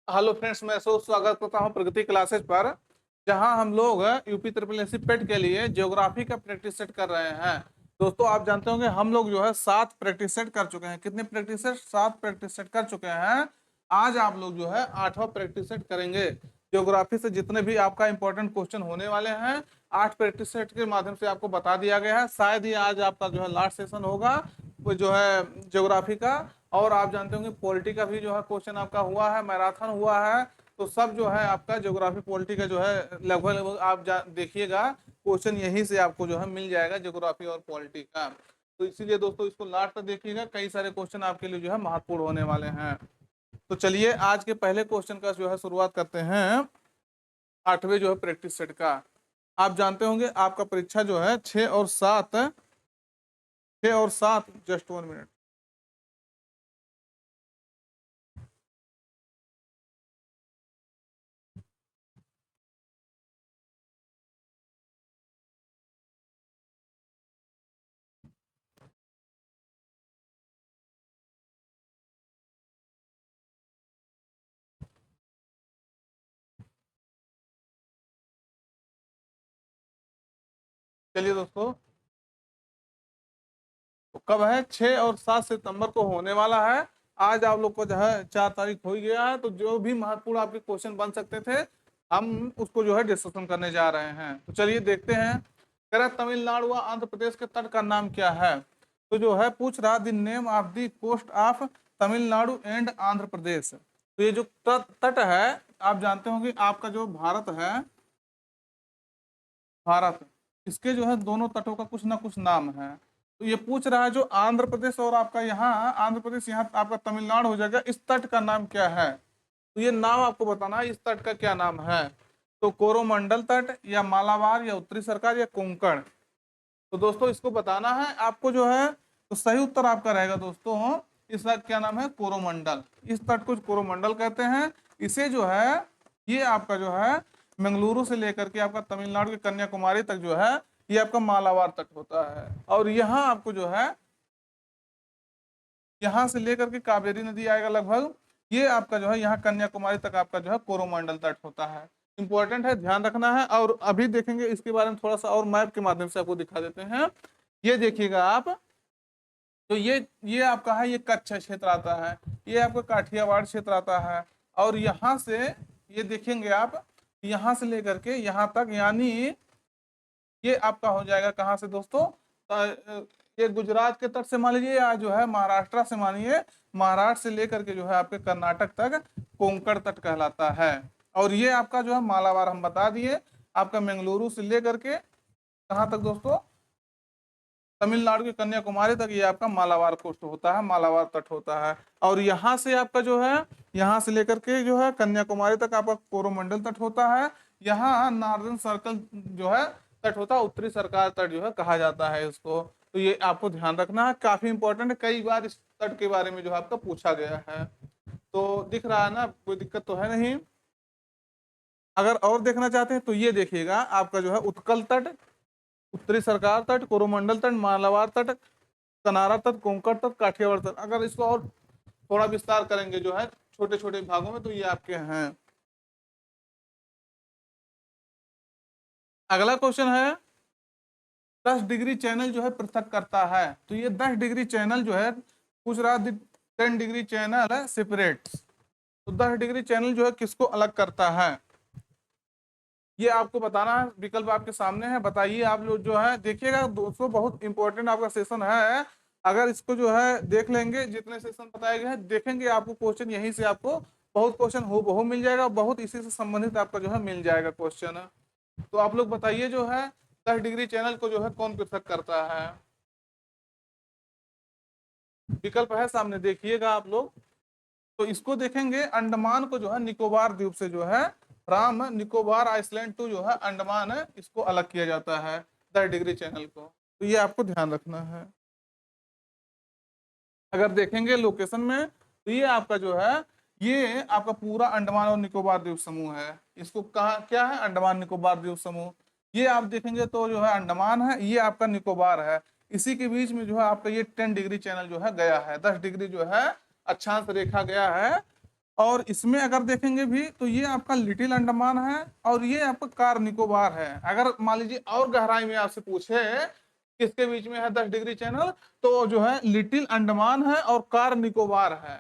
Hello friends, मैं स्वागत करता हूं प्रगति क्लासेज पर, जहां हम लोग यूपी ट्रिपल एस सी पेट के लिए ज्योग्राफी का प्रैक्टिस सेट कर रहे हैं। दोस्तों, आप जानते होंगे हम लोग जो है 7 प्रैक्टिस सेट कर चुके हैं। कितने प्रैक्टिस सेट? 7 प्रैक्टिस सेट कर चुके हैं। आज आप लोग जो है 8वां प्रैक्टिस सेट करेंगे। ज्योग्राफी से जितने भी आपका इंपॉर्टेंट क्वेश्चन होने वाले हैं 8 प्रैक्टिस सेट के माध्यम से आपको बता दिया गया है। शायद ही आज आपका जो है लास्ट सेशन होगा वो जो है ज्योग्राफी का। और आप जानते होंगे पॉलिटी का भी जो है क्वेश्चन आपका हुआ है, मैराथन हुआ है। तो सब जो है आपका ज्योग्राफी पॉलिटी का जो है लगभग लगभग आप देखिएगा क्वेश्चन यहीं से आपको जो है मिल जाएगा, ज्योग्राफी और पॉलिटी का। तो इसीलिए दोस्तों इसको लास्ट तक देखिएगा, कई सारे क्वेश्चन आपके लिए जो है महत्वपूर्ण होने वाले हैं। तो चलिए आज के पहले क्वेश्चन का जो है शुरुआत करते हैं 8वें जो है प्रैक्टिस सेट का। आप जानते होंगे आपका परीक्षा जो है 6 और 7 जस्ट 1 मिनट। चलिए दोस्तों, तो कब है? 6 और 7 सितंबर को होने वाला है। आज आप लोग को जो है 4 तारीख हो ही गया है, तो जो भी महत्वपूर्ण आपके क्वेश्चन बन सकते थे हम उसको जो है डिस्कशन करने जा रहे हैं। तो चलिए देखते हैं। कह रहा है तमिलनाडु व आंध्र प्रदेश के तट का नाम क्या है? तो जो है पूछ रहा the name of the coast of Tamil Nadu and Andhra Pradesh. तो ये जो तट है, आप जानते होंगे आपका जो भारत है, भारत, इसके जो है दोनों तटों का कुछ ना कुछ नाम है। तो ये पूछ रहा है जो आंध्र प्रदेश और आपका यहाँ आंध्र प्रदेश, यहाँ आपका तमिलनाडु हो जाएगा, इस तट का नाम क्या है? तो ये नाम आपको बताना है, इस तट का क्या नाम है। तो कोरोमंडल तट या मालाबार या उत्तरी सरकार या कोंकण। तो दोस्तों इसको बताना है आपको जो है। तो सही उत्तर आपका रहेगा दोस्तों, इसका क्या नाम है? कोरोमंडल। इस तट को कोरोमंडल कहते हैं। इसे जो है ये आपका जो है मंगलुरु से लेकर के आपका तमिलनाडु के कन्याकुमारी तक जो है ये आपका मालाबार तट होता है। और यहाँ आपको जो है यहाँ से लेकर के कावेरी नदी आएगा लगभग, ये आपका जो है यहाँ कन्याकुमारी तक आपका जो है कोरोमंडल तट होता है। इंपॉर्टेंट है, ध्यान रखना है। और अभी देखेंगे इसके बारे में थोड़ा सा और मैप के माध्यम से आपको दिखा देते हैं। ये देखिएगा आप, तो ये आपका है, ये कच्छ क्षेत्र आता है, ये आपका काठियावाड़ क्षेत्र आता है। और यहाँ से ये देखेंगे आप, यहाँ से लेकर के यहाँ तक, यानी ये आपका हो जाएगा कहाँ से दोस्तों? ये गुजरात के तट से मान लीजिए, या जो है महाराष्ट्र से मानिए, महाराष्ट्र से लेकर के जो है आपके कर्नाटक तक कोंकण तट कहलाता है। और ये आपका जो है मालाबार हम बता दिए, आपका मंगलुरु से लेकर के कहाँ तक दोस्तों? तमिलनाडु के कन्याकुमारी तक ये आपका मालाबार कोस्ट होता है, मालाबार तट होता है। और यहाँ से आपका जो है, यहाँ से लेकर के जो है कन्याकुमारी तक आपका कोरोमंडल तट होता है। यहाँ नॉर्दर्न सर्कल जो है तट होता है, उत्तरी सरकार तट जो है कहा जाता है इसको। तो ये आपको ध्यान रखना है, काफी इंपॉर्टेंट है। कई बार इस तट के बारे में जो है आपका पूछा गया है। तो दिख रहा है ना, कोई दिक्कत तो है नहीं। अगर और देखना चाहते हैं तो ये देखिएगा, आपका जो है उत्कल तट, उत्तरी सरकार तट, कोरोमंडल तट, मालाबार तट, कनारा तट, कोंकण तट, काठियावाड़ तट। अगर इसको और थोड़ा विस्तार करेंगे जो है छोटे छोटे भागों में, तो ये आपके हैं। अगला क्वेश्चन है 10 डिग्री चैनल जो है पृथक करता है। तो ये 10 डिग्री चैनल जो है पूछ रहा है 10 डिग्री चैनल सेपरेट्स। तो 10 डिग्री चैनल जो है किसको अलग करता है, ये आपको बताना है। विकल्प आपके सामने है, बताइए आप लोग जो है। देखिएगा दोस्तों, बहुत इंपॉर्टेंट आपका सेशन है। अगर इसको जो है देख लेंगे, जितने सेशन बताए गए हैं देखेंगे, आपको क्वेश्चन यहीं से आपको बहुत क्वेश्चन हो बहु मिल जाएगा, बहुत इसी से संबंधित आपका जो है मिल जाएगा क्वेश्चन। तो आप लोग बताइए जो है 10 डिग्री चैनल को जो है कौन पृथक करता है? विकल्प है सामने, देखिएगा आप लोग। तो इसको देखेंगे, अंडमान को जो है निकोबार द्वीप से जो है फ्रॉम निकोबार आइसलैंड टू जो है अंडमान है, इसको अलग किया जाता है 10 डिग्री चैनल को। तो ये आपको ध्यान रखना है। अगर देखेंगे लोकेशन में, तो ये आपका जो है ये आपका पूरा अंडमान और निकोबार द्वीप समूह है। इसको कहा क्या है? अंडमान निकोबार द्वीप समूह। ये आप देखेंगे तो जो है अंडमान है, ये आपका निकोबार है। इसी के बीच में जो है आपका ये 10 डिग्री चैनल जो है गया है, 10 डिग्री जो है अक्षांश रेखा गया है। और इसमें अगर देखेंगे भी तो ये आपका लिटिल अंडमान है और ये आपका कार निकोबार है। अगर मान लीजिए और गहराई में आपसे पूछे किसके बीच में है 10 डिग्री चैनल, तो जो है लिटिल अंडमान है और कार निकोबार है।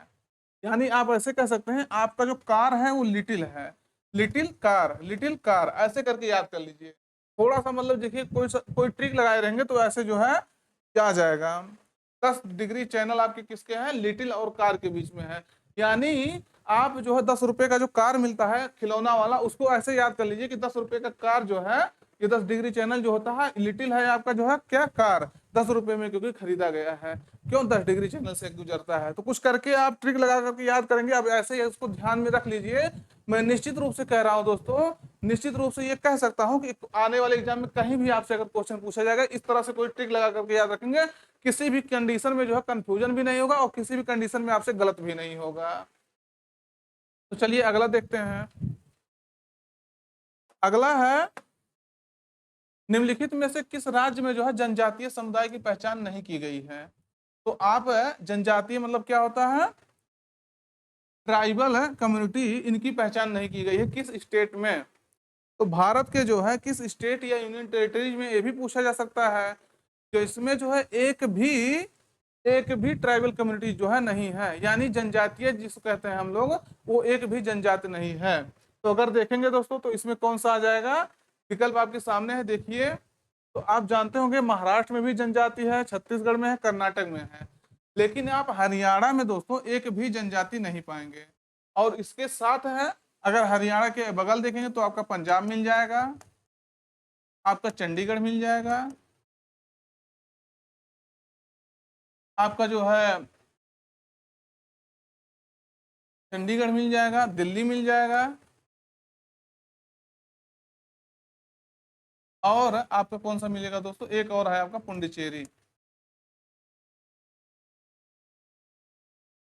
यानी आप ऐसे कह सकते हैं आपका जो कार है वो लिटिल है, लिटिल कार ऐसे करके याद कर लीजिए। थोड़ा सा मतलब देखिए कोई ट्रिक लगाए रहेंगे तो ऐसे जो है क्या आ जाएगा। 10 डिग्री चैनल आपके किसके हैं, लिटिल और कार के बीच में है। यानी आप जो है 10 रुपए का जो कार मिलता है खिलौना वाला, उसको ऐसे याद कर लीजिए कि 10 रुपए का कार जो है, ये 10 डिग्री चैनल जो होता है लिटिल है आपका जो है क्या, कार 10 रुपए में क्योंकि खरीदा गया है, क्यों 10 डिग्री चैनल से गुजरता है। तो कुछ करके आप ट्रिक लगा करके याद करेंगे। अब ऐसे ही उसको ध्यान में रख लीजिए। मैं निश्चित रूप से कह रहा हूं दोस्तों, निश्चित रूप से ये कह सकता हूं कि आने वाले एग्जाम में कहीं भी आपसे अगर क्वेश्चन पूछा जाएगा इस तरह से कोई ट्रिक लगा करके याद रखेंगे, किसी भी कंडीशन में जो है कंफ्यूजन भी नहीं होगा और किसी भी कंडीशन में आपसे गलत भी नहीं होगा। तो चलिए अगला देखते हैं। अगला है निम्नलिखित में से किस राज्य में जो है जनजातीय समुदाय की पहचान नहीं की गई है। तो आप जनजातीय मतलब क्या होता है, ट्राइबल कम्युनिटी, इनकी पहचान नहीं की गई है किस स्टेट में। तो भारत के जो है किस स्टेट या यूनियन टेरिटरीज में, ये भी पूछा जा सकता है। तो इसमें जो है एक भी ट्राइबल कम्युनिटी जो है नहीं है, यानी जनजातीय जिसको कहते हैं हम लोग, वो एक भी जनजाति नहीं है। तो अगर देखेंगे दोस्तों तो इसमें कौन सा आ जाएगा, विकल्प आपके सामने है देखिए। तो आप जानते होंगे महाराष्ट्र में भी जनजाति है, छत्तीसगढ़ में है, कर्नाटक में है, लेकिन आप हरियाणा में दोस्तों एक भी जनजाति नहीं पाएंगे। और इसके साथ है, अगर हरियाणा के बगल देखेंगे तो आपका पंजाब मिल जाएगा, आपका चंडीगढ़ मिल जाएगा, आपका जो है चंडीगढ़ मिल जाएगा, दिल्ली मिल जाएगा, और आपका कौन सा मिलेगा दोस्तों, एक और है आपका पुडुचेरी।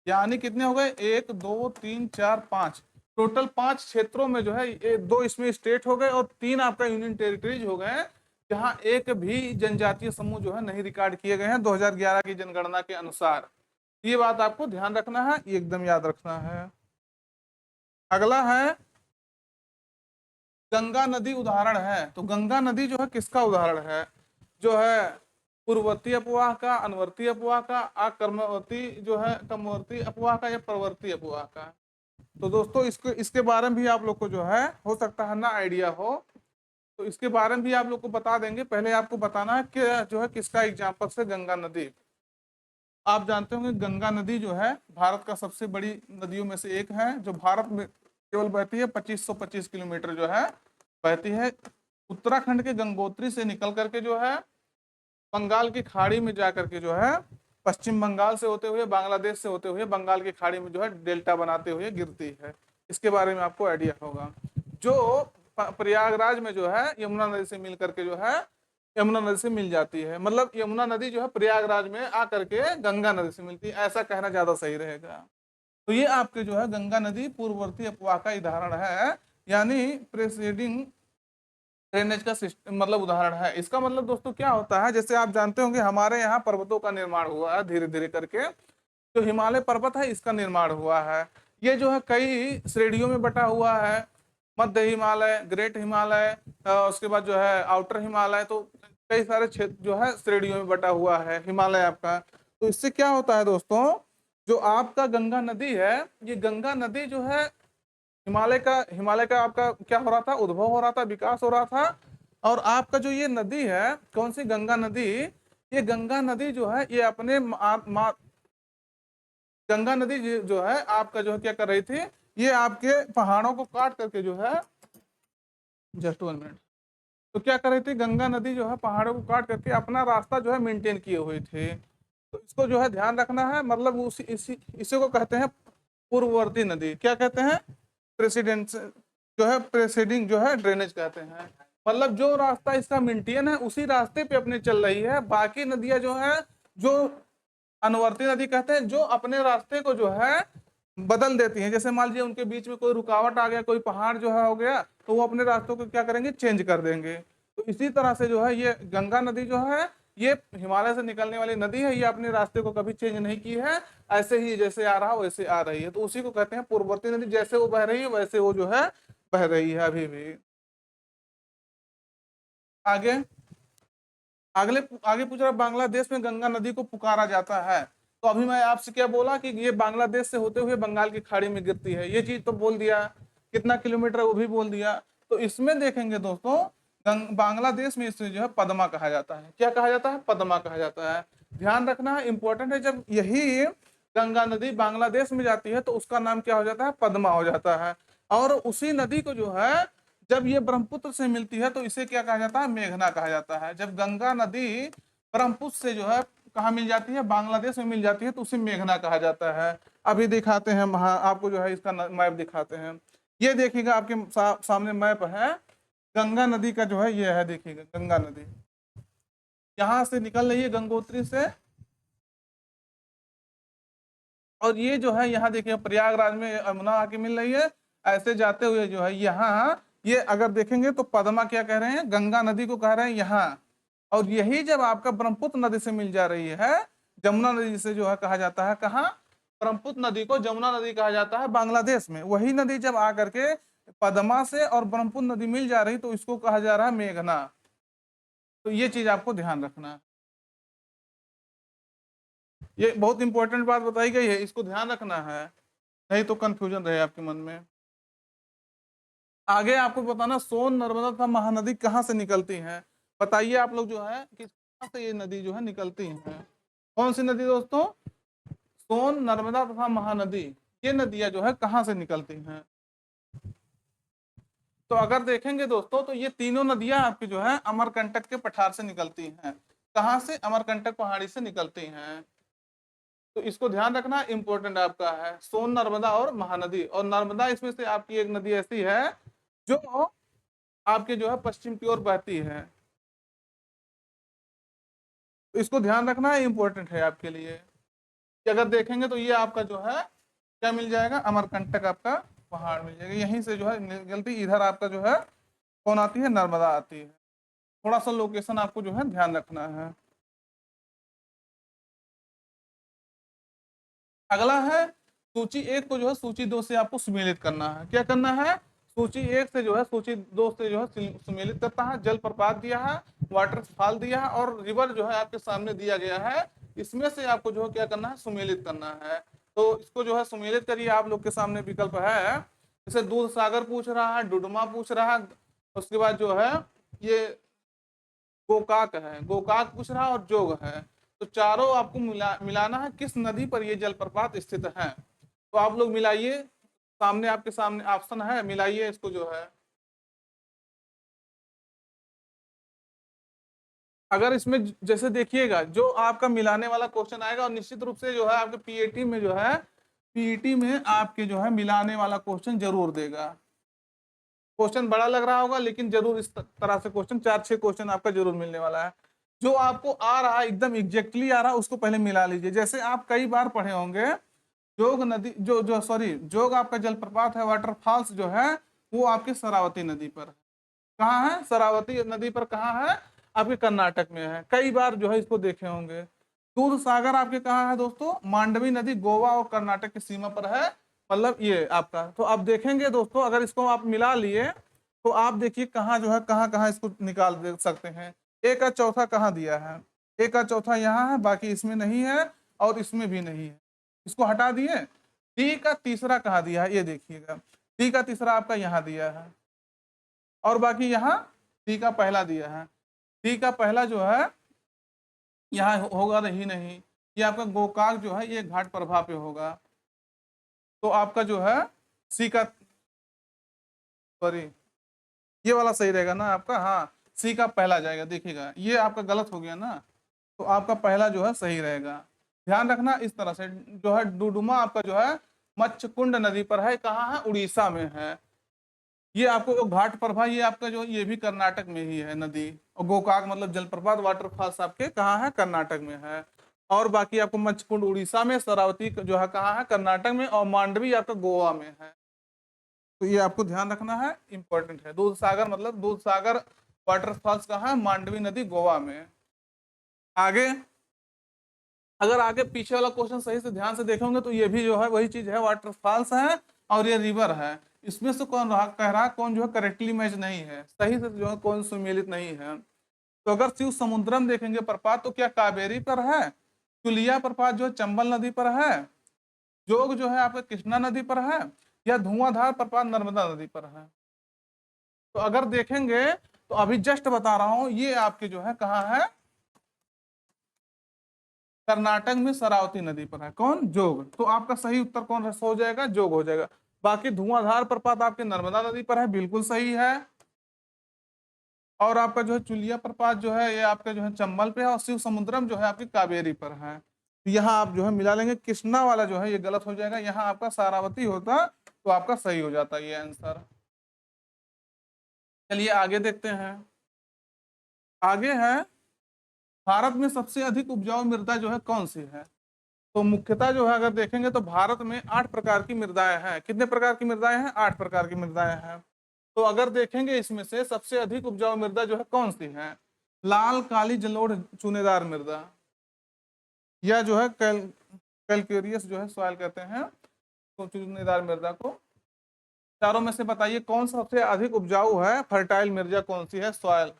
यानी कितने हो गए, 1 2 3 4 5, टोटल 5 क्षेत्रों में जो है ये 2 इसमें स्टेट हो गए और 3 आपका यूनियन टेरिटरीज हो गए, जहां एक भी जनजातीय समूह जो है नहीं रिकॉर्ड किए गए हैं 2011 की जनगणना के अनुसार। ये बात आपको ध्यान रखना है, ये एकदम याद रखना है। अगला है गंगा नदी उदाहरण है। तो गंगा नदी जो है किसका उदाहरण है, जो है पूर्ववर्ती अपवाह का, अनुवर्ती अपवाह का, आक्रमवर्ती जो है क्रमवर्ती अपवाह का, या प्रवर्ती अपवाह का। तो दोस्तों इसके बारे में भी आप लोग को जो है हो सकता है ना आइडिया हो, तो इसके बारे में भी आप लोग को बता देंगे। पहले आपको बताना है कि जो है किसका एग्जाम्पल से गंगा नदी। आप जानते होंगे गंगा नदी जो है भारत का सबसे बड़ी नदियों में से एक है, जो भारत में केवल बहती है 2525 किलोमीटर जो है बहती है। उत्तराखंड के गंगोत्री से निकल करके जो है बंगाल की खाड़ी में जाकर के जो है पश्चिम बंगाल से होते हुए, बांग्लादेश से होते हुए बंगाल की खाड़ी में जो है डेल्टा बनाते हुए गिरती है। इसके बारे में आपको आइडिया होगा। जो प्रयागराज में जो है यमुना नदी से मिल करके जो है, यमुना नदी से मिल जाती है, मतलब यमुना नदी जो है प्रयागराज में आकर के गंगा नदी से मिलती है, ऐसा कहना ज्यादा सही रहेगा। तो ये आपके जो है गंगा नदी पूर्ववर्ती अपवाह का उदाहरण है, यानी प्रेसीडिंग ड्रेनेज का सिस्टम मतलब उदाहरण है। इसका मतलब दोस्तों क्या होता है, जैसे आप जानते होंगे हमारे यहाँ पर्वतों का निर्माण हुआ है धीरे धीरे करके। जो हिमालय पर्वत है इसका निर्माण हुआ है, ये जो है कई श्रेणियों में बटा हुआ है, मध्य हिमालय, ग्रेट हिमालय, उसके बाद जो है आउटर हिमालय, तो कई सारे क्षेत्र जो है श्रेणियों में बटा हुआ है हिमालय आपका। तो इससे क्या होता है दोस्तों, जो आपका गंगा नदी है, ये गंगा नदी जो है हिमालय का आपका क्या हो रहा था, उद्भव हो रहा था, विकास हो रहा था। और आपका जो ये नदी है, कौन सी गंगा नदी, ये गंगा नदी जो है ये अपने गंगा नदी जो है आपका जो है क्या कर रही थी, ये आपके पहाड़ों को काट करके जो है, जस्ट 1 मिनट, तो क्या कर रही थी गंगा नदी जो है पहाड़ों को काट करके अपना रास्ता जो है मेंटेन किए हुए थे। तो इसको जो है ध्यान रखना है, मतलब इसी को कहते हैं पूर्ववर्ती नदी। क्या कहते हैं, प्रेसिडेंट जो है प्रेसिडिंग जो है ड्रेनेज कहते हैं। मतलब जो रास्ता इसका मेंटेन है उसी रास्ते पे अपने चल रही है। बाकी नदियां जो है, जो अनुवर्ती नदी कहते हैं, जो अपने रास्ते को जो है बदल देती हैं। जैसे मान लीजिए उनके बीच में कोई रुकावट आ गया, कोई पहाड़ जो है हो गया, तो वो अपने रास्तों को क्या करेंगे, चेंज कर देंगे। तो इसी तरह से जो है ये गंगा नदी जो है ये हिमालय से निकलने वाली नदी है, ये अपने रास्ते को कभी चेंज नहीं की है, ऐसे ही जैसे आ रहा वैसे आ रही है, तो उसी को कहते हैं पूर्ववर्ती नदी। जैसे वो बह रही है वैसे वो जो है बह रही है अभी भी। आगे अगले आगे पूछ रहा, बांग्लादेश में गंगा नदी को पुकारा जाता है। तो अभी मैं आपसे क्या बोला कि ये बांग्लादेश से होते हुए बंगाल की खाड़ी में गिरती है, ये चीज तो बोल दिया। कितना किलोमीटर वो भी बोल दिया। तो इसमें देखेंगे दोस्तों, बांग्लादेश में इसे जो है पद्मा कहा जाता है। क्या कहा जाता है? पद्मा कहा जाता है। ध्यान रखना है, इंपॉर्टेंट है। जब यही गंगा नदी बांग्लादेश में जाती है तो उसका नाम क्या हो जाता है? पद्मा हो जाता है। और उसी नदी को जो है जब ये ब्रह्मपुत्र से मिलती है तो इसे क्या कहा जाता है? मेघना कहा जाता है। जब गंगा नदी ब्रह्मपुत्र से जो है कहाँ मिल जाती है? बांग्लादेश में मिल जाती है, तो उसे मेघना कहा जाता है। अभी दिखाते हैं आपको जो है इसका मैप दिखाते हैं। ये देखिएगा आपके सामने मैप है, गंगा नदी का जो है ये है, देखिएगा गंगा नदी यहाँ से निकल रही है गंगोत्री से, और ये जो है यहाँ देखिए प्रयागराज में यमुना आके मिल रही है। ऐसे जाते हुए जो है यहाँ ये अगर देखेंगे तो पद्मा क्या कह रहे हैं? गंगा नदी को कह रहे हैं यहाँ। और यही जब आपका ब्रह्मपुत्र नदी से मिल जा रही है, जमुना नदी से जो है कहा जाता है कहाँ? ब्रह्मपुत्र नदी को जमुना नदी कहा जाता है बांग्लादेश में। वही नदी जब आकर के पद्मा से और ब्रह्मपुत्र नदी मिल जा रही तो इसको कहा जा रहा है मेघना। तो ये चीज आपको ध्यान रखना है, ये बहुत इंपॉर्टेंट बात बताई गई है, इसको ध्यान रखना है, नहीं तो कंफ्यूजन रहे आपके मन में। आगे आपको बताना, सोन नर्मदा तथा महानदी कहाँ से निकलती हैं? बताइए आप लोग जो है कि कहाँ से ये नदी जो है निकलती हैं? कौन सी नदी दोस्तों? सोन नर्मदा तथा महानदी, ये नदियां जो है कहाँ से निकलती हैं? तो अगर देखेंगे दोस्तों तो ये तीनों नदियां आपकी जो है अमरकंटक के पठार से निकलती हैं। कहाँ से? अमरकंटक पहाड़ी से निकलती हैं। तो इसको ध्यान रखना, इंपॉर्टेंट आपका है सोन नर्मदा और महानदी। और नर्मदा इसमें से आपकी एक नदी ऐसी है जो आपके जो है पश्चिम की ओर बहती है। तो इसको ध्यान रखना है, इंपॉर्टेंट है आपके लिए कि अगर देखेंगे तो ये आपका जो है क्या मिल जाएगा? अमरकंटक आपका पहाड़ मिल जाएगा, यहीं से जो है निकलती, इधर आपका जो है कौन आती है? नर्मदा आती है। थोड़ा सा लोकेशन आपको जो है ध्यान रखना है। अगला है सूची एक को जो है सूची दो से आपको सुमेलित करना है। क्या करना है? सूची एक से जो है सूची दो से जो है सुमेलित करता है। जल प्रपात दिया है, वाटरफॉल दिया है और रिवर जो है आपके सामने दिया गया है। इसमें से आपको जो है क्या करना है? सुमेलित करना है। तो इसको जो है सुमेलित करिए, आप लोग के सामने विकल्प है। जैसे दूध सागर पूछ रहा है, डुडुमा पूछ रहा है, उसके बाद जो है ये गोकाक है, गोकाक पूछ रहा है और जोग है। तो चारों आपको मिलाना है, किस नदी पर ये जलप्रपात स्थित है। तो आप लोग मिलाइए, सामने आपके सामने ऑप्शन है, मिलाइए इसको जो है। अगर इसमें जैसे देखिएगा जो आपका मिलाने वाला क्वेश्चन आएगा, और निश्चित रूप से जो है आपके पीएटी में जो है, पीईटी में आपके जो है मिलाने वाला क्वेश्चन जरूर देगा। क्वेश्चन बड़ा लग रहा होगा लेकिन जरूर इस तरह से क्वेश्चन 4-6 क्वेश्चन आपका जरूर मिलने वाला है। जो आपको आ रहा है एकदम एग्जैक्टली आ रहा है उसको पहले मिला लीजिए। जैसे आप कई बार पढ़े होंगे, जोग नदी जो जो सॉरी जोग आपका जलप्रपात है, वाटरफॉल्स जो है वो आपकी शरावती नदी पर है। कहाँ है? शरावती नदी पर कहाँ है? आपके कर्नाटक में है। कई बार जो है इसको देखे होंगे। दूध सागर आपके कहाँ है दोस्तों? मांडवी नदी गोवा और कर्नाटक की सीमा पर है, मतलब ये आपका। तो आप देखेंगे दोस्तों, अगर इसको आप मिला लिए तो आप देखिए कहाँ जो है कहाँ कहाँ इसको निकाल दे सकते हैं। ए का चौथा कहाँ दिया है? ए का चौथा यहाँ है, बाकी इसमें नहीं है और इसमें भी नहीं है, इसको हटा दिए। डी का तीसरा कहाँ दिया है? ये देखिएगा, डी का तीसरा आपका यहाँ दिया है और बाकी यहाँ डी का पहला दिया है। डी का पहला जो है यहाँ होगा ही नहीं, ये आपका गोकाक जो है ये घाट प्रभाव पे होगा। तो आपका जो है सी का, सॉरी ये वाला सही रहेगा ना आपका? हाँ, सी का पहला जाएगा। देखिएगा ये आपका गलत हो गया ना, तो आपका पहला जो है सही रहेगा। ध्यान रखना इस तरह से। जो है डुडुमा आपका जो है मच्छकुंड नदी पर है, कहाँ है? उड़ीसा में है। ये आपको घाट प्रभा, ये आपका जो ये भी कर्नाटक में ही है नदी। और गोकाक मतलब जलप्रपात वाटरफॉल्स आपके कहाँ है? कर्नाटक में है। और बाकी आपको मच्छकुंड उड़ीसा में, शरावती जो है कहाँ है? कर्नाटक में, और मांडवी आपका गोवा में है। तो ये आपको ध्यान रखना है, इंपॉर्टेंट है। दूध सागर मतलब दूध सागर वाटरफॉल्स कहाँ है? मांडवी नदी गोवा में। आगे अगर आगे पीछे वाला क्वेश्चन सही से ध्यान से देखोगे तो ये भी जो है वही चीज है, वाटरफॉल्स है और ये रिवर है। इसमें से कौन रहा कह रहा कौन जो है करेक्टली मैच नहीं है, सही से जो है कौन सुमेलित नहीं है। तो अगर शिव समुद्रम देखेंगे प्रपात तो क्या कावेरी पर है, चुलिया प्रपात जो है चंबल नदी पर है, जोग जो है आपका कृष्णा नदी पर है, या धुआंधार प्रपात नर्मदा नदी पर है। तो अगर देखेंगे तो अभी जस्ट बता रहा हूं ये आपके जो है कहाँ है, कर्नाटक में शरावती नदी पर है। कौन? जोग। तो आपका सही उत्तर कौन हो जाएगा? जोग हो जाएगा। बाकी धुआंधार प्रपात आपके नर्मदा नदी पर है, बिल्कुल सही है। और आपका जो है चुलिया प्रपात जो है ये आपका जो है चंबल पे है, और शिव समुद्रम जो है आपकी कावेरी पर है। तो यहाँ आप जो है मिला लेंगे, कृष्णा वाला जो है ये गलत हो जाएगा, यहाँ आपका सारावती होता तो आपका सही हो जाता ये आंसर। चलिए आगे देखते हैं। आगे है भारत में सबसे अधिक उपजाऊ मृदा जो है कौन सी है। तो मुख्यतः जो है अगर देखेंगे तो भारत में 8 प्रकार की मृदाएं हैं। कितने प्रकार की मृदाएं हैं? 8 प्रकार की मृदाएं हैं। तो अगर देखेंगे इसमें से सबसे अधिक उपजाऊ मृदा जो है कौन सी है, लाल, काली, जलोढ़, चूनेदार मृदा, या जो है कैलकेरियस जो है सॉइल कहते हैं तो चूनेदार मृदा को। चारों में से बताइए कौन सा सबसे अधिक उपजाऊ है, फर्टाइल मृदा कौन सी है, सॉइल,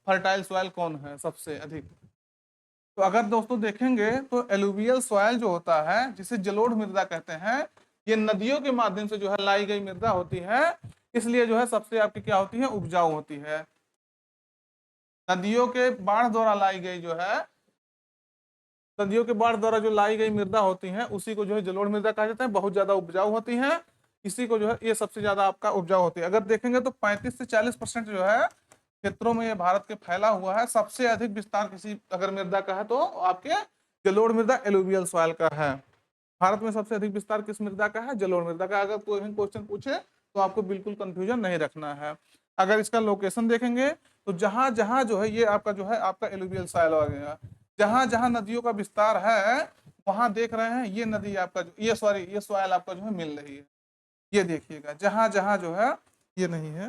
फर्टाइल सॉइल कौन है सबसे अधिक। तो अगर दोस्तों देखेंगे तो एलुवियल सॉइल जो होता है जिसे जलोढ़ मृदा कहते हैं, ये नदियों के माध्यम से जो है लाई गई मृदा होती है, इसलिए जो है सबसे आपकी क्या होती है, उपजाऊ होती है। नदियों के बाढ़ द्वारा लाई गई जो है, नदियों के बाढ़ द्वारा जो लाई गई मृदा होती है उसी को जो है जलोढ़ मृदा कहा जाता है, बहुत ज्यादा उपजाऊ होती है, इसी को जो है ये सबसे ज्यादा आपका उपजाऊ होती है। अगर देखेंगे तो 35 से 40% जो है क्षेत्रों में ये भारत के फैला हुआ है। सबसे अधिक विस्तार किसी अगर मृदा का है तो आपके जलोढ़ मृदा एलुवियल सॉइल का है। भारत में सबसे अधिक विस्तार किस मृदा का है? जलोढ़ मृदा का। अगर कोई क्वेश्चन पूछे तो आपको बिल्कुल कंफ्यूजन नहीं रखना है। अगर इसका लोकेशन देखेंगे तो जहां जहां जो है ये आपका जो है आपका एलुवियल सॉइल आ गया, जहां जहां नदियों का विस्तार है वहां देख रहे हैं ये नदी आपका ये ये सॉइल आपका जो है मिल रही है। ये देखिएगा जहां जहां जो है ये नहीं है,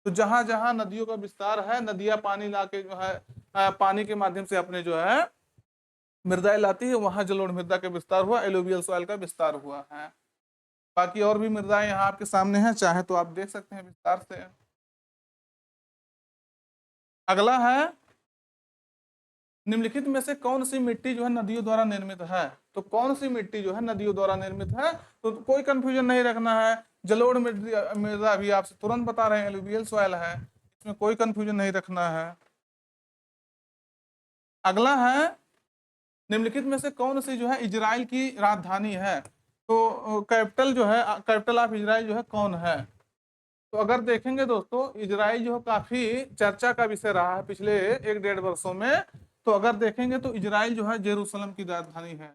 तो जहां जहां नदियों का विस्तार है, नदियां पानी ला के जो है पानी के माध्यम से अपने जो है मृदाएं लाती है, वहां जलोढ़ मृदा का विस्तार हुआ, एलुवियल सॉइल का विस्तार हुआ है। बाकी और भी मृदाएं यहाँ आपके सामने हैं, चाहे तो आप देख सकते हैं विस्तार से। अगला है निम्नलिखित में से कौन सी मिट्टी जो है नदियों द्वारा निर्मित है। तो कौन सी मिट्टी जो है नदियों द्वारा निर्मित है, तो कोई कंफ्यूजन नहीं रखना है। जलोढ़ मृदा भी आपसे तुरंत बता रहे हैं एलुवियल सॉइल है, इसमें कोई कंफ्यूजन नहीं रखना है। अगला है निम्नलिखित में से कौन सी जो है इजराइल की राजधानी है। तो कैपिटल जो है, कैपिटल ऑफ इजराइल जो है कौन है। तो अगर देखेंगे दोस्तों इजराइल जो काफी चर्चा का विषय रहा है पिछले 1-1.5 वर्षों में। तो अगर देखेंगे तो इजराइल जो है जेरूशलम की राजधानी है,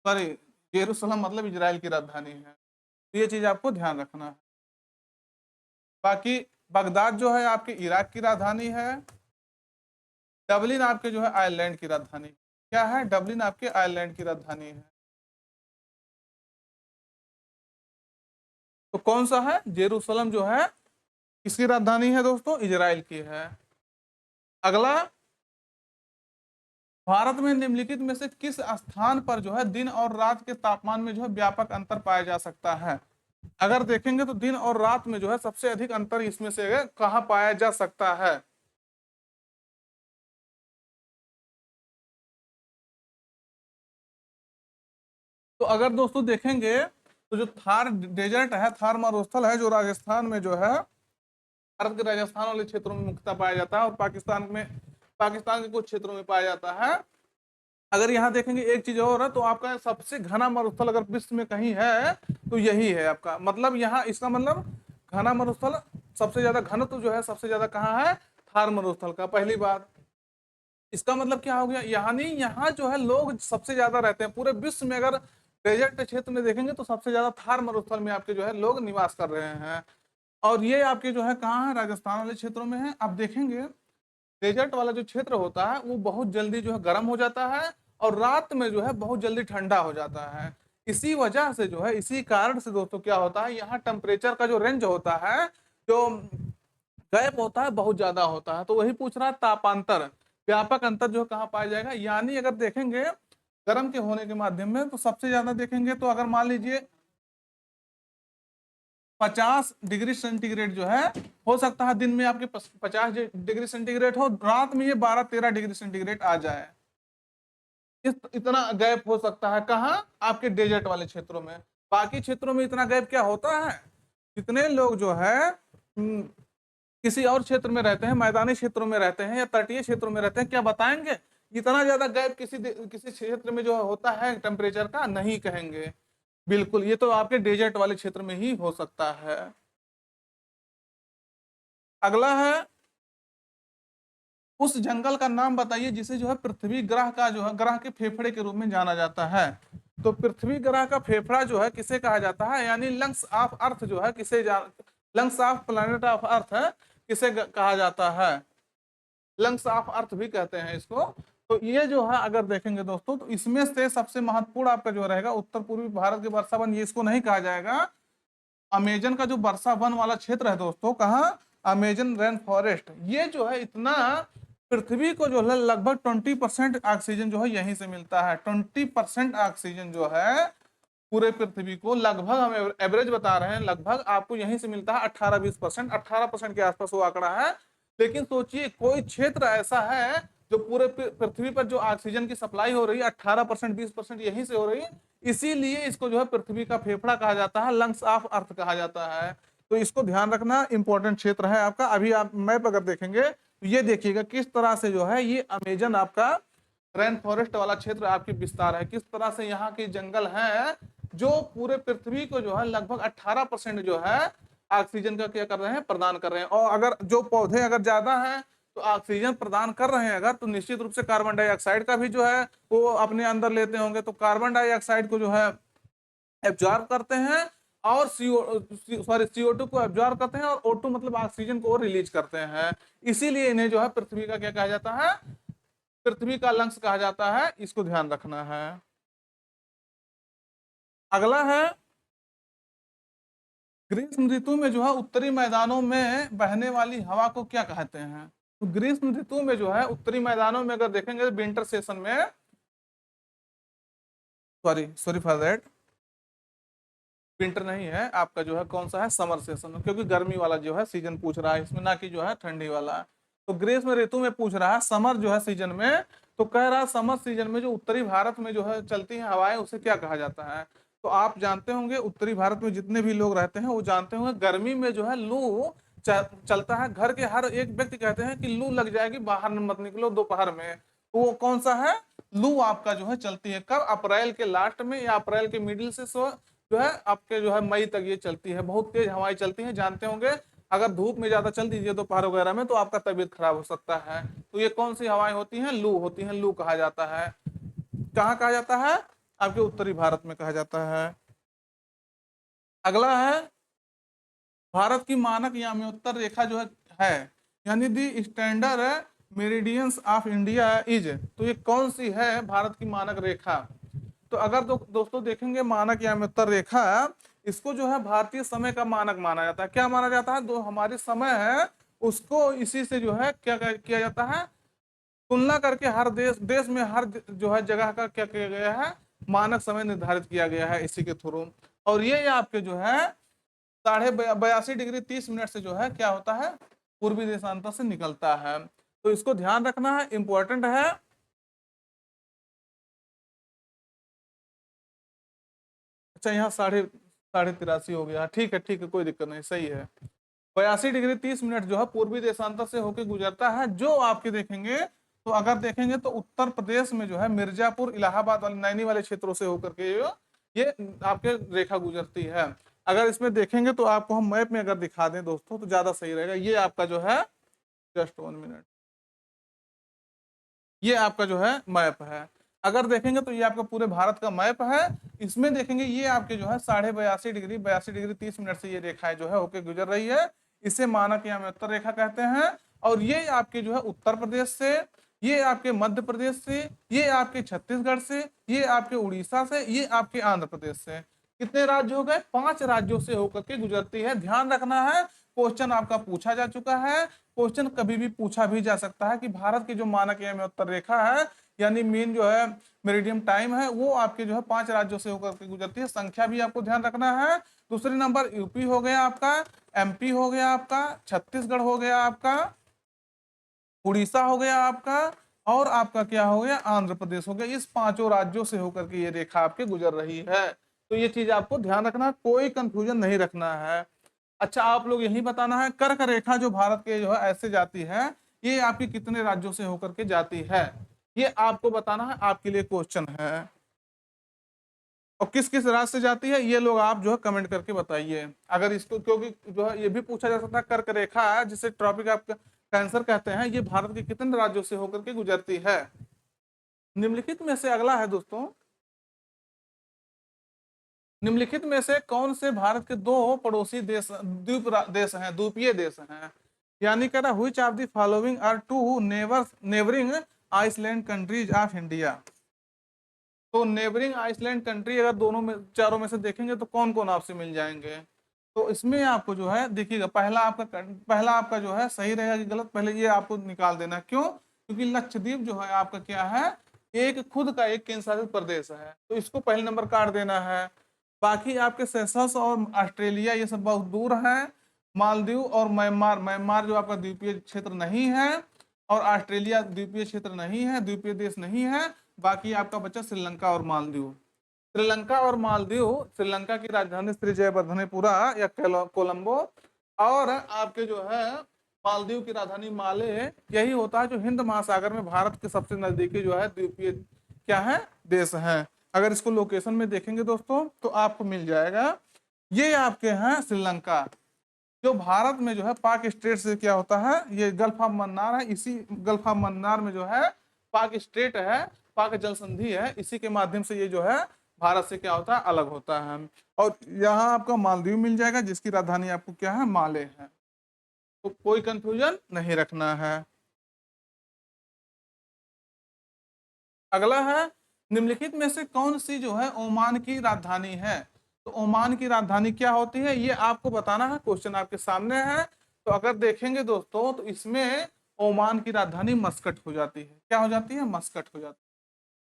सॉरी जेरूशलम मतलब इजराइल की राजधानी है। तो ये चीज आपको ध्यान रखना है। बाकी बगदाद जो है आपके इराक की राजधानी है। डबलिन आपके जो है आयरलैंड की राजधानी, क्या है? डबलिन आपके आयरलैंड की राजधानी है। तो कौन सा है? जेरूशलम जो है किसकी राजधानी है दोस्तों? इजराइल की है। अगला भारत में निम्नलिखित में से किस स्थान पर जो है दिन और रात के तापमान में जो है व्यापक अंतर पाया जा सकता है। अगर देखेंगे तो दिन और रात में जो है सबसे अधिक अंतर इसमें से कहाँ पाया जा सकता है। तो अगर दोस्तों देखेंगे तो जो थार डेजर्ट है, थार मरुस्थल है जो राजस्थान में जो है, भारत के राजस्थान वाले क्षेत्रों में मुख्यतः पाया जाता है, और पाकिस्तान के कुछ क्षेत्रों में पाया जाता है। अगर यहाँ देखेंगे एक चीज और है, तो आपका सबसे घना मरुस्थल अगर विश्व में कहीं है तो यही है आपका, मतलब यहाँ इसका मतलब घना मरुस्थल सबसे ज्यादा घनत्व जो है सबसे ज्यादा कहाँ है? थार मरुस्थल का। पहली बात इसका मतलब क्या हो गया, यानी यहाँ जो है लोग सबसे ज्यादा रहते हैं पूरे विश्व में। अगर डेजर्ट क्षेत्र में देखेंगे तो सबसे ज्यादा थार मरुस्थल में आपके जो है लोग निवास कर रहे हैं, और ये आपके जो है कहाँ है? राजस्थान वाले क्षेत्रों में है। आप देखेंगे डेजर्ट वाला जो क्षेत्र होता है वो बहुत जल्दी जो है गर्म हो जाता है, और रात में जो है बहुत जल्दी ठंडा हो जाता है। इसी वजह से जो है, इसी कारण से दोस्तों क्या होता है, यहाँ टेम्परेचर का जो रेंज होता है, जो गैप होता है बहुत ज्यादा होता है। तो वही पूछ रहा है तापांतर, व्यापक अंतर जो कहाँ पाया जाएगा, यानी अगर देखेंगे गर्म के होने के माध्यम में तो सबसे ज्यादा देखेंगे तो अगर मान लीजिए 50 डिग्री सेंटीग्रेड जो है, हो सकता है दिन में आपके 50 डिग्री सेंटीग्रेड हो, रात में ये 12-13 डिग्री सेंटीग्रेड आ जाए। इतना गैप हो सकता है कहाँ, आपके डेजर्ट वाले क्षेत्रों में। बाकी क्षेत्रों में इतना गैप क्या होता है, कितने लोग जो है किसी और क्षेत्र में रहते हैं, मैदानी क्षेत्रों में रहते हैं या तटीय क्षेत्रों में रहते हैं, क्या बताएंगे इतना ज्यादा गैप किसी क्षेत्र में जो होता है टेम्परेचर का, नहीं कहेंगे। बिल्कुल, ये तो आपके डेजर्ट वाले क्षेत्र में ही हो सकता है। अगला है, उस जंगल का नाम बताइए जिसे जो है पृथ्वी ग्रह का जो है ग्रह के फेफड़े के रूप में जाना जाता है। तो पृथ्वी ग्रह का फेफड़ा जो है किसे कहा जाता है, यानी लंग्स ऑफ अर्थ जो है किसे lungs of planet of earth किसे कहा जाता है, लंग्स ऑफ अर्थ भी कहते हैं इसको। तो ये जो है अगर देखेंगे दोस्तों, तो इसमें से सबसे महत्वपूर्ण आपका जो रहेगा उत्तर पूर्वी भारत के वर्षा वन, ये इसको नहीं कहा जाएगा। अमेजन का जो वर्षा वन वाला क्षेत्र है दोस्तों, कहाँ, अमेजन रेन फॉरेस्ट, ये जो है इतना पृथ्वी को जो है लगभग 20% ऑक्सीजन जो है यहीं से मिलता है। 20% ऑक्सीजन जो है पूरे पृथ्वी को, लगभग हम एवरेज बता रहे हैं, लगभग आपको यहीं से मिलता है। 18-20%, 18% के आसपास वो आंकड़ा है। लेकिन सोचिए कोई क्षेत्र ऐसा है जो पूरे पृथ्वी पर जो ऑक्सीजन की सप्लाई हो रही है 18%, 20% यहीं से हो रही है। इसीलिए इसको जो है पृथ्वी का फेफड़ा कहा जाता है, लंग्स ऑफ अर्थ कहा जाता है। तो इसको ध्यान रखना, इंपॉर्टेंट क्षेत्र है आपका। अभी आप मैप अगर देखेंगे तो ये देखिएगा किस तरह से जो है ये अमेजन आपका रेन फॉरेस्ट वाला क्षेत्र आपकी विस्तार है, किस तरह से यहाँ के जंगल हैं जो पूरे पृथ्वी को जो है लगभग 18% जो है ऑक्सीजन का क्या कर रहे हैं, प्रदान कर रहे हैं। और अगर जो पौधे अगर ज्यादा हैं तो ऑक्सीजन प्रदान कर रहे हैं अगर, तो निश्चित रूप से कार्बन डाइऑक्साइड का भी जो है वो अपने अंदर लेते होंगे। तो कार्बन डाइऑक्साइड को जो है एब्जॉर्ब करते हैं और CO2 को एब्जॉर्ब करते हैं, और O2 मतलब ऑक्सीजन को रिलीज करते हैं। इसीलिए इन्हें जो है पृथ्वी का क्या कहा जाता है, पृथ्वी का लंग्स कहा जाता है। इसको ध्यान रखना है। अगला है, ग्रीष्म ऋतु में जो है उत्तरी मैदानों में बहने वाली हवा को क्या कहते हैं। तो ग्रीष्म ऋतु में जो है उत्तरी मैदानों में अगर देखेंगे विंटर सेशन में, सॉरी फॉर दैट, विंटर नहीं है आपका, जो है कौन सा है, समर सेशन, क्योंकि गर्मी वाला जो है सीजन पूछ रहा है इसमें, ना कि जो है ठंडी वाला। तो ग्रीष्म ऋतु में पूछ रहा है, समर जो है सीजन में, तो कह रहा है समर सीजन में जो उत्तरी भारत में जो है चलती हैं हवाएं उसे क्या कहा जाता है। तो आप जानते होंगे उत्तरी भारत में जितने भी लोग रहते हैं वो जानते होंगे गर्मी में जो है लू चलता है। घर के हर एक व्यक्ति कहते हैं कि लू लग जाएगी, बाहर मत निकलो दोपहर में। तो वो कौन सा है, लू आपका जो है चलती है कब, अप्रैल के लास्ट में या अप्रैल के मिडिल से जो है आपके जो है मई तक ये चलती है। बहुत तेज हवाएं चलती हैं, जानते होंगे। अगर धूप में ज्यादा चल दीजिए दोपहर वगैरह में तो आपका तबीयत खराब हो सकता है। तो ये कौन सी हवाएं होती हैं, लू होती हैं, लू कहा जाता है। कहाँ कहा जाता है, आपके उत्तरी भारत में कहा जाता है। अगला है, भारत की मानक याम्योत्तर रेखा जो है यानी दी standard meridians of India is, तो ये कौन सी है भारत की मानक रेखा। तो अगर दोस्तों देखेंगे मानक याम्योत्तर रेखा, इसको जो है भारतीय समय का मानक माना जाता है। क्या माना जाता है, जो हमारी समय है उसको इसी से जो है क्या किया जाता है, तुलना करके हर देश में हर जो है जगह का क्या किया गया है, मानक समय निर्धारित किया गया है इसी के थ्रू। और ये आपके जो है 82.30 से जो है क्या होता है, पूर्वी देशांतर से निकलता है। तो इसको ध्यान रखना है, इंपॉर्टेंट है। अच्छा यहाँ 83.5 हो गया, ठीक है कोई दिक्कत नहीं, सही है। 82.30 जो है पूर्वी देशांतर से होकर गुजरता है। जो आपके देखेंगे तो अगर देखेंगे तो उत्तर प्रदेश में जो है मिर्जापुर, इलाहाबाद वाले, नैनी वाले क्षेत्रों से होकर के ये आपके रेखा गुजरती है। अगर इसमें देखेंगे तो आपको हम मैप में अगर दिखा दें दोस्तों तो ज्यादा सही रहेगा। ये आपका जो है, जस्ट 1 मिनट, ये आपका जो है मैप है। अगर देखेंगे तो ये आपका पूरे भारत का मैप है। इसमें देखेंगे ये आपके जो है 82.30 से ये रेखाएं जो है होके गुजर रही है। इसे मानक याम्योत्तर रेखा कहते हैं। और ये आपके जो है उत्तर प्रदेश से, ये आपके मध्य प्रदेश से, ये आपके छत्तीसगढ़ से, ये आपके उड़ीसा से, ये आपके आंध्र प्रदेश से, कितने राज्य हो गए? 5 राज्यों से होकर के गुजरती है। ध्यान रखना है, क्वेश्चन आपका पूछा जा चुका है, क्वेश्चन कभी भी पूछा भी जा सकता है कि भारत की जो मानक एवं उत्तर रेखा है, यानी मेन जो है मेरिडियम टाइम है, वो आपके जो है 5 राज्यों से होकर के गुजरती है। संख्या भी आपको ध्यान रखना है। दूसरे नंबर यूपी हो गया आपका, एमपी हो गया आपका, छत्तीसगढ़ हो गया आपका, उड़ीसा हो गया आपका, और आपका क्या हो गया? आंध्र प्रदेश हो गया। इस 5 राज्यों से होकर के ये रेखा आपके गुजर रही है। तो ये चीज आपको ध्यान रखना, कोई कंफ्यूजन नहीं रखना है। अच्छा, आप लोग यही बताना है, कर्क रेखा जो भारत के जो है ऐसे जाती है, ये आपकी कितने राज्यों से होकर के जाती है, ये आपको बताना है, आपके लिए क्वेश्चन है। और किस किस राज्य से जाती है, ये लोग आप जो है कमेंट करके बताइए। अगर इसको, क्योंकि जो है ये भी पूछा जा सकता है, कर्क रेखा जिसे ट्रॉपिक ऑफ कैंसर कहते हैं, ये भारत के कितने राज्यों से होकर के गुजरती है? निम्नलिखित में से अगला है दोस्तों, निम्नलिखित में से कौन से भारत के 2 पड़ोसी देश देश हैं, द्वीपीय देश हैं? यानी कह रहा which of the following are 2 neighbouring island countries of India. तो नेबरिंग आइसलैंड कंट्री अगर दोनों में, चारों में से देखेंगे तो कौन कौन आपसे मिल जाएंगे? तो इसमें आपको जो है देखिएगा, पहला आपका जो है सही रहेगा कि गलत, पहले ये आपको निकाल देना। क्यों? क्योंकि लक्षद्वीप जो है आपका क्या है? एक खुद का एक केंद्र शासित प्रदेश है, तो इसको पहले नंबर काट देना है। बाकी आपके सेशल्स और ऑस्ट्रेलिया ये सब बहुत दूर है। मालदीव और म्यांमार, म्यांमार जो आपका द्वीपीय क्षेत्र नहीं है, और ऑस्ट्रेलिया द्वीपीय क्षेत्र नहीं है, द्वीपीय देश नहीं है। बाकी आपका बचा श्रीलंका और मालदीव। श्रीलंका और मालदीव, श्रीलंका की राजधानी श्री जयवर्धनेपुरा या कोलंबो, और आपके जो है मालदीव की राजधानी माले, यही होता है जो हिंद महासागर में भारत के सबसे नजदीकी जो है द्वीपीय क्या है? देश है। अगर इसको लोकेशन में देखेंगे दोस्तों तो आपको मिल जाएगा, ये आपके हैं श्रीलंका, जो भारत में जो है पाक स्टेट से क्या होता है, ये गल्फ ऑफ मन्नार है, इसी गल्फ ऑफ मन्नार में जो है पाक स्टेट है, पाक जल संधि है, इसी के माध्यम से ये जो है भारत से क्या होता है? अलग होता है। और यहाँ आपका मालदीव मिल जाएगा, जिसकी राजधानी आपको क्या है? माले है। तो कोई कंफ्यूजन नहीं रखना है। अगला है, निम्नलिखित में से कौन सी जो है ओमान की राजधानी है? तो ओमान की राजधानी क्या होती है, ये आपको बताना है। क्वेश्चन आपके सामने है। तो अगर देखेंगे दोस्तों तो इसमें ओमान की राजधानी मस्कट हो जाती है। क्या हो जाती है? मस्कट हो जाती है।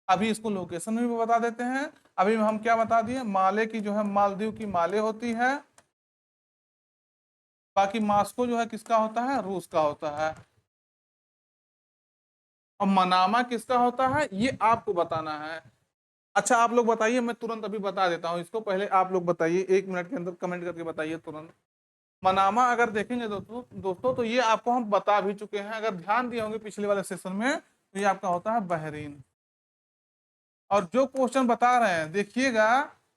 अभी इसको लोकेशन में भी बता देते हैं। अभी हम क्या बता दिए? माले की जो है, मालदीव की माले होती है। बाकी मास्को जो है किसका होता है? रूस का होता है। और मनामा किसका होता है, ये आपको बताना है। अच्छा, आप लोग बताइए, मैं तुरंत अभी बता देता हूँ इसको, पहले आप लोग बताइए, 1 मिनट के अंदर कमेंट करके बताइए तुरंत। मनामा अगर देखेंगे दोस्तों तो ये आपको हम बता भी चुके हैं, अगर ध्यान दिए होंगे पिछले वाले सेशन में, तो ये आपका होता है बहरीन। और जो क्वेश्चन बता रहे हैं देखिएगा,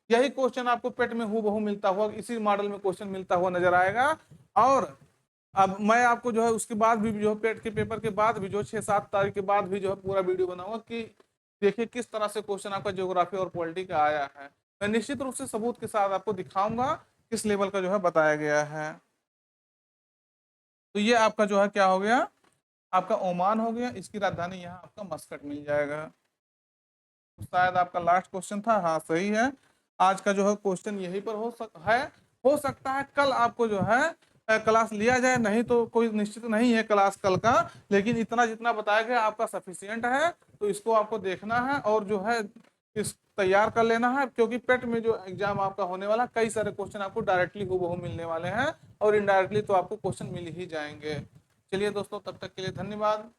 यही क्वेश्चन आपको पेट में हूबहू मिलता हुआ, इसी मॉडल में क्वेश्चन मिलता हुआ नजर आएगा। और अब मैं आपको जो है उसके बाद भी जो पेट के पेपर के बाद भी जो 6-7 तारीख के बाद भी जो है पूरा वीडियो बनाऊंगा कि देखिए किस तरह से क्वेश्चन आपका ज्योग्राफी और पॉलिटी का आया है। मैं निश्चित रूप से सबूत के साथ आपको दिखाऊंगा किस लेवल का जो है बताया गया है। तो ये आपका जो है क्या हो गया? आपका ओमान हो गया, इसकी राजधानी यहाँ आपका मस्कट मिल जाएगा। शायद आपका लास्ट क्वेश्चन था। हाँ सही है। आज का जो है क्वेश्चन यहीं पर हो सकता है कल आपको जो है क्लास लिया जाए, नहीं तो कोई निश्चित नहीं है क्लास कल का, लेकिन इतना जितना बताया गया आपका सफिशियंट है। तो इसको आपको देखना है और जो है इस तैयार कर लेना है, क्योंकि पेट में जो एग्जाम आपका होने वाला, कई सारे क्वेश्चन आपको डायरेक्टली हूबहू मिलने वाले हैं, और इनडायरेक्टली तो आपको क्वेश्चन मिल ही जाएंगे। चलिए दोस्तों, तब तक के लिए धन्यवाद।